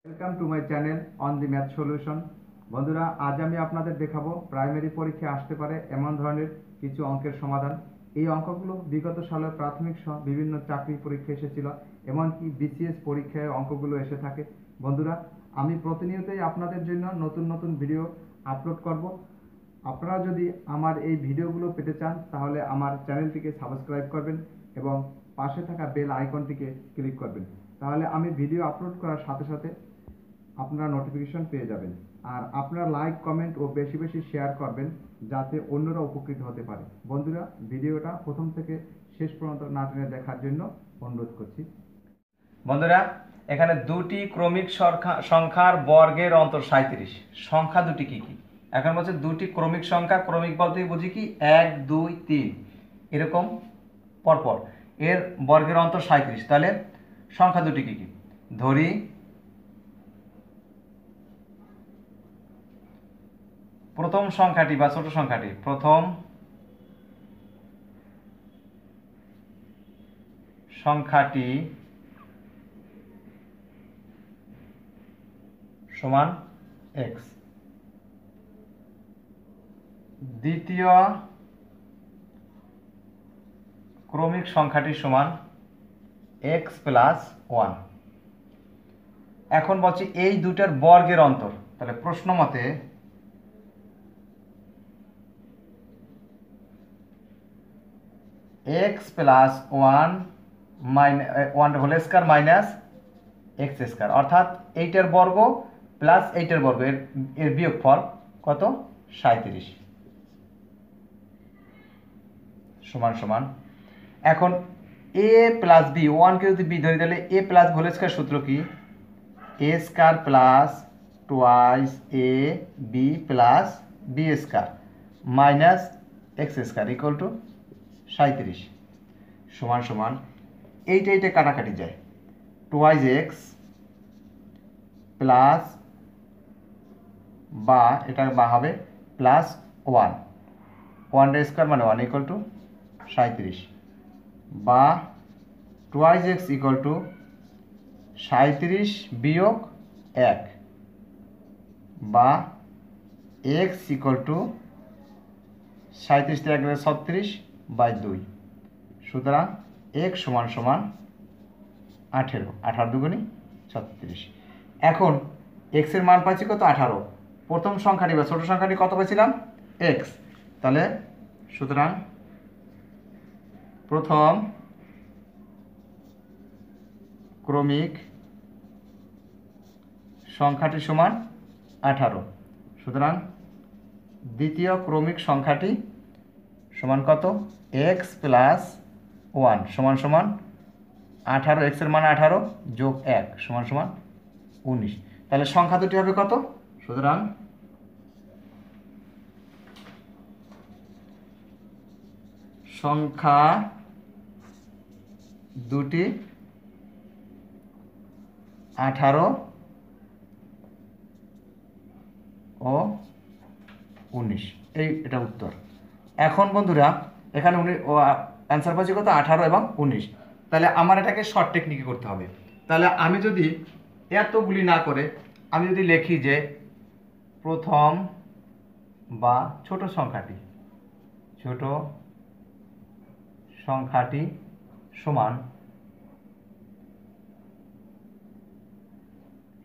Welcome to my channel on the math solution. বন্ধুরা, আজ আমি আপনাদের দেখাবো প্রাইমারি পরীক্ষায় আসতে পারে এমন ধরনের কিছু অঙ্কের সমাধান। এই অঙ্কগুলো বিগত সালের প্রাথমিক সহ বিভিন্ন চাকরি পরীক্ষা এসেছিল, এমনকি বিসিএস পরীক্ষায় অঙ্কগুলো এসে থাকে। বন্ধুরা, আমি প্রতিনিয়তই আপনাদের জন্য নতুন নতুন ভিডিও আপলোড করব। আপনারা যদি আমার এই ভিডিওগুলো পেতে চান তাহলে আমার চ্যানেলটিকে সাবস্ক্রাইব করবেন এবং পাশে থাকা বেল আইকনটিকে ক্লিক করবেন। তাহলে আমি ভিডিও আপলোড করার সাথে সাথে আপনারা নোটিফিকেশন পেয়ে যাবেন। আর আপনারা লাইক, কমেন্ট ও বেশি বেশি শেয়ার করবেন যাতে অন্যরা উপকৃত হতে পারে। বন্ধুরা, ভিডিওটা প্রথম থেকে শেষ পর্যন্ত না টেনে দেখার জন্য অনুরোধ করছি। বন্ধুরা, এখানে দুটি ক্রমিক সংখ্যার বর্গের অন্তর 37। সংখ্যা দুটি কি কি? এখন বলছে দুটি ক্রমিক সংখ্যা, ক্রমিক বলতে বুঝি কি 1 2 3 এরকম পরপর, এর বর্গের অন্তর 37। তাহলে সংখ্যা দুটি কি কি? ধরি প্রথম সংখ্যাটি বা ছোট সংখ্যাটি, প্রথম সংখ্যাটি সমান x, দ্বিতীয় ক্রমিক সংখ্যাটি সমান x প্লাস 1। এখন বলছি এই দুটার বর্গের অন্তর। তাহলে প্রশ্ন মতে x plus 1 whole square minus x square, অর্থাৎ এইটার বর্গ প্লাস এইটার বর্গ, এর বিয়োগফল কত? 37 সমান সমান। এখন a প্লাস বি, ওয়ানকে যদি বি ধরি তাহলে a প্লাস হোল স্কয়ার সূত্র কি? a square plus twice a b plus b square minus x square equal to 37 সমান সমান। এইটা কাটাকাটি যায়, টুয়াইস এক্স প্লাস বা এটা বা হবে প্লাস 1, 1 স্কয়ার মানে 1 ইকুয়াল টু 37, বা টুয়াইস এক্স ইকুয়াল টু 37 বিয়োগ 1, বা এক্স ইকুয়াল টু 37 থেকে 1 গেলে 36 বাই 2। সুতরাং এক্স সমান সমান 18, 18 দুগুণী 36। এখন এক্স এর মান পাইছি কত? 18। প্রথম সংখ্যাটি বা ছোট সংখ্যাটি কত পেয়েছিলাম? এক্স। তাহলে সুতরাং প্রথম ক্রমিক সংখ্যাটি সমান 18। সুতরাং দ্বিতীয় ক্রমিক সংখ্যাটি সমান কত? এক্স প্লাস 1 সমান সমান 18, এক্স এর মান 18 যোগ 1 সমান সমান 19। তাহলে সংখ্যা দুটি হবে কত? সুতরাং সংখ্যা দুটি 18 ও 19, এটা উত্তর। এখন বন্ধুরা, এখানে অ্যান্সার পাচ্ছি কত? 18 এবং 19। তাহলে আমার এটাকে শর্ট টেকনিকে করতে হবে। তাহলে আমি যদি এতগুলি না করে আমি যদি লিখি যে প্রথম বা ছোট সংখ্যাটি সমান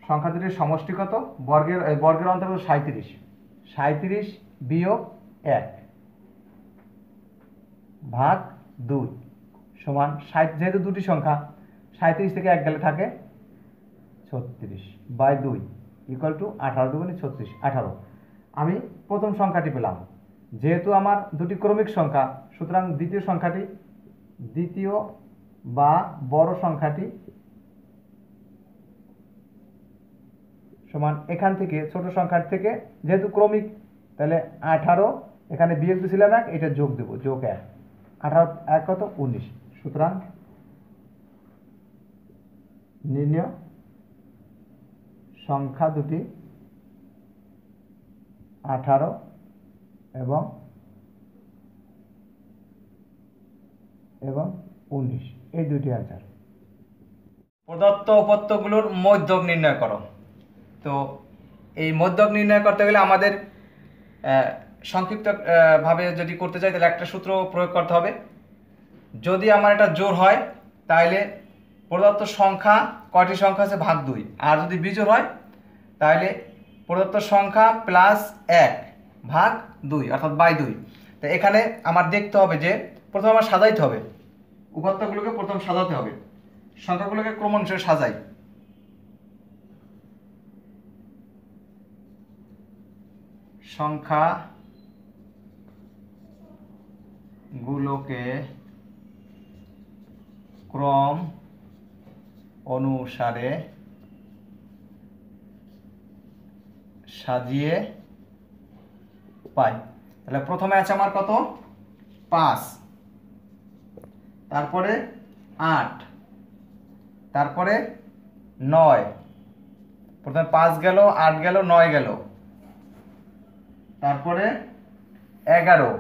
সংখ্যা দুটির সমষ্টি কত? বর্গের অন্তর 37, 37 বিয়োগ 1 ভাগ 2 সমান 60, যেহেতু দুটি সংখ্যা 37 থেকে 1 গেলে থাকে 36 বাই 2 ইকুয়াল টু 18 দুগুণী 36, 18। আমি প্রথম সংখ্যাটি পেলাম। যেহেতু আমার দুটি ক্রমিক সংখ্যা, সুতরাং দ্বিতীয় বা বড় সংখ্যাটি সমান এখান থেকে ছোট সংখ্যার থেকে, যেহেতু ক্রমিক তাহলে 18, এখানে বিয়োগ দিয়েছিলাম 1, এটা যোগ দেব, যোগ 1, 18 1 কত? 19। সুতরাং নির্ণয় সংখ্যা দুটি 18 এবং 19, এই দুটি অ্যান্সার। প্রদত্ত উপত্যগুলোর মধ্যক নির্ণয় করো। তো এই মধ্যক নির্ণয় করতে গেলে আমাদের সংক্ষিপ্ত ভাবে যদি করতে চাই তাহলে একটা সূত্র প্রয়োগ করতে হবে। যদি আমার এটা জোড় হয় তাহলে প্রদত্ত সংখ্যা কয়টি সংখ্যা আছে ভাগ 2, আর যদি বিজোড় হয় তাহলে প্রদত্ত সংখ্যা প্লাস 1 ভাগ 2 অর্থাৎ বাই 2। তো এখানে আমার দেখতে হবে যে প্রথম আমার সাজাইতে হবে, উপাত্তগুলোকে প্রথম সাজাতে হবে, সংখ্যাগুলোকে ক্রমানুসারে সাজাই। সংখ্যাগুলোকে ক্রম অনুসারে সাজিয়ে পাই। তাহলে প্রথমে আছে আমার কত 5, তারপরে 8, তারপরে 9, প্রথমে 5 গেল, 8 গেল, 9 গেল, তারপরে 11,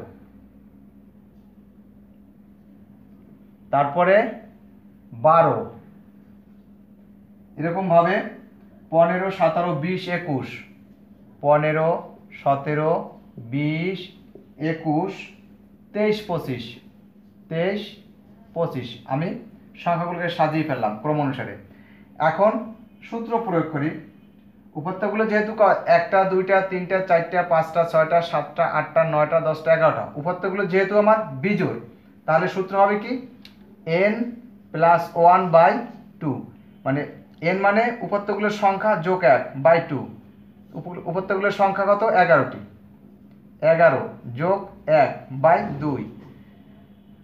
তারপরে 12, এরকম ভাবে 15, 17, 20, 21, 15, 17, 20, 21, 23, 25, 23, 25 আমি সংখ্যাগুলোকে সাজিয়ে ফেললাম ক্রম অনুসারে। এখন সূত্র প্রয়োগ করি। উপাত্তগুলো যেহেতু 1টা 2টা 3টা 4টা 5টা 6টা 7টা 8টা 9টা 10টা 11টা, উপাত্তগুলো যেহেতু আমার বিজোড়, তাহলে সূত্র হবে কি n প্লাস 1/2, মানে n মানে উপাত্তগুলোর সংখ্যা যোগ 1/2। উপাত্তগুলোর সংখ্যা কত 11টি, 11 যোগ 1/2,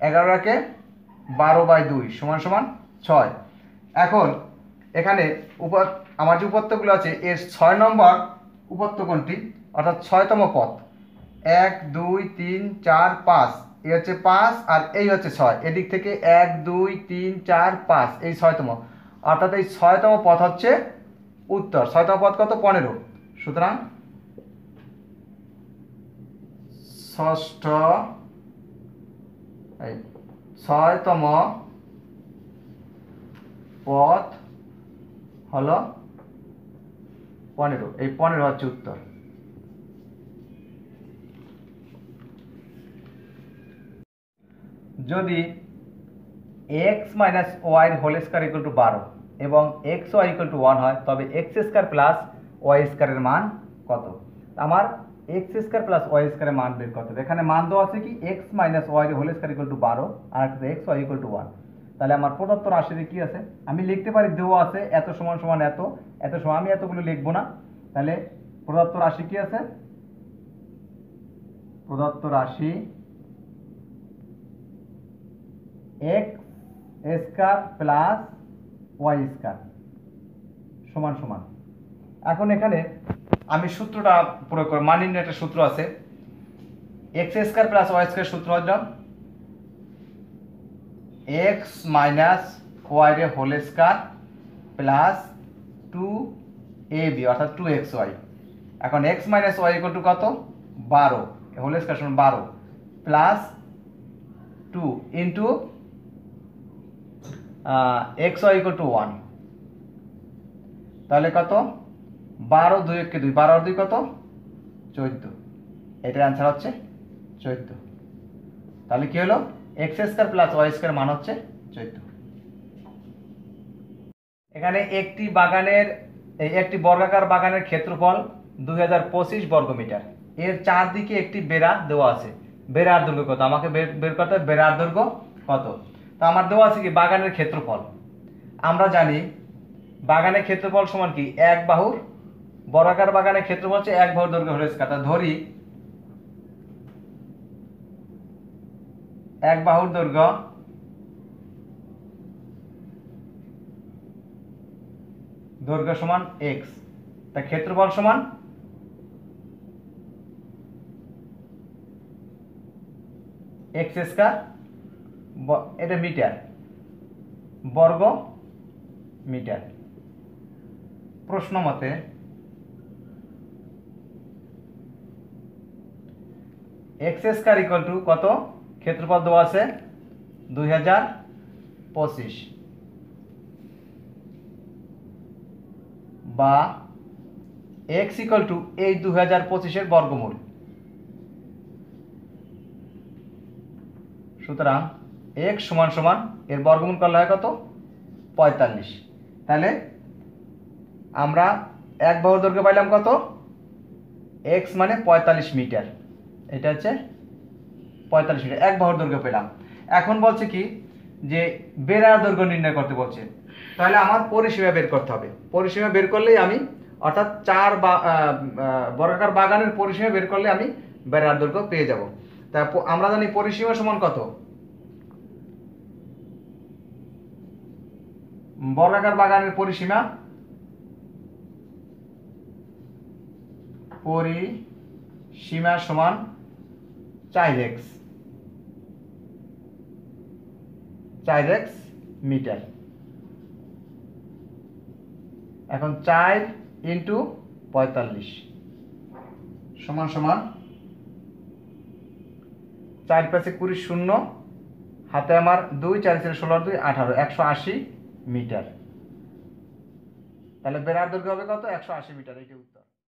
11কে 12/2 সমান সমান 6। এখন এখানে আমার যে উপাত্তগুলো আছে এর 6 নম্বর উপাত্ত কোনটি, অর্থাৎ 6তম পদ। 1 2 3 4 5, এই হচ্ছে 5 আর এই হচ্ছে 6, এদিক থেকে 1 2 3 4 5, এই 6তম, অর্থাৎ এই 6তম পদ হচ্ছে উত্তর। 6তম পদ কত 15, সুতরাং ষষ্ঠ 6তম পদ হলো 15, এই 15 হচ্ছে উত্তর। যদি x minus y whole square equal to 12 এবং এক্স ওয়াই ইকুয়াল টু 1 হয়, তবে এক্স স্কয়ার প্লাস ওয়াই স্কয়ারের মান কত? আমার এক্স স্কয়ার প্লাস ওয়াই স্কয়ারের মান বের করতে হবে। এখানে মান দেওয়া আছে কি x minus y whole square equal to 12 আর একটা এক্স ওয়াই ইকুয়াল টু 1। তাহলে আমার প্রদত্ত রাশিতে কি আছে আমি লিখতে পারি, দেওয়া আছে এত সমান সমান এত, এত সমান, আমি এতগুলো লিখবো না। তাহলে প্রদত্ত রাশি কি আছে, প্রদত্ত রাশি x square plus y square সমান সমান। এখন এখানে আমি সূত্রটা প্রয়োগ করব, মান নির্ণয়ের একটা সূত্র আছে। X square plus y square সূত্র হলো এক্স মাইনাস ওয়াই এর হোল স্কয়ার প্লাস 2ab অর্থাৎ 2xy। এখন x minus y equal to কত 12, হোল স্কয়ার সমান 12 plus 2 into xy equal to 1, তাহলে কত 12 2 1 2, 12 আর 2 কত 14, এটার অ্যান্সার হচ্ছে 14। তাহলে কি হলো x square plus y square মান হচ্ছে 14। এখানে একটি বর্গাকার বাগানের ক্ষেত্রফল 2025 বর্গমিটার, এর চারদিকে একটি বেড়া দেওয়া আছে। বেড়ার দৈর্ঘ্য কত আমাকে বের করতে হবে, বেড়ার দৈর্ঘ্য কত। তো আমার দেওয়া আছে কি বাগানের ক্ষেত্রফল, আমরা জানি বাগানের ক্ষেত্রফল সমান কি এক বাহুর, বর্গাকার বাগানের ক্ষেত্রফল হচ্ছে এক বাহুর দৈর্ঘ্য হোল স্কয়ার। ধরি এক বাহুর দৈর্ঘ্য সমান এক্স, তা ক্ষেত্রফল সমান এক্স স্কয়ার, এটা মিটার, বর্গ মিটার। প্রশ্ন মতে এক্স স্কয়ার ইকুয়াল টু কত, ক্ষেত্রফল দেওয়া আছে 2025 বা এক্স ইকুয়াল টু এই 2025-এর বর্গমূল। সুতরাং এক্স সমান সমান এর বর্গমূল করলে হয় কত? 45। তাহলে আমরা এক বাহুর দৈর্ঘ্য পাইলাম কত? এক্স মানে 45 মিটার। এটা হচ্ছে 45 মিটার এক বাহুর দৈর্ঘ্য পেলাম। এখন বলছে কি যে বেড়ার দৈর্ঘ্য নির্ণয় করতে বলছে। তাহলে আমার পরিসীমা বের করতে হবে। পরিসীমা বের করলেই আমি, অর্থাৎ বর্গাকার বাগানের পরিসীমা বের করলে আমি বেড়ার দৈর্ঘ্য পেয়ে যাব। তা আমরা জানি পরিসীমা সমান কত? বর্গাকার বাগানের পরিসীমা সমান 4x মিটার। এখন 4 ইন্টু 45 সমান সমান 4 পাশে 20 শূন্য, হাতে আমার 2, 4 4 16 2 18, 180 মিটার। তাহলে বেড়ার দৈর্ঘ্য হবে কত? 180 মিটার। এই যে উত্তর।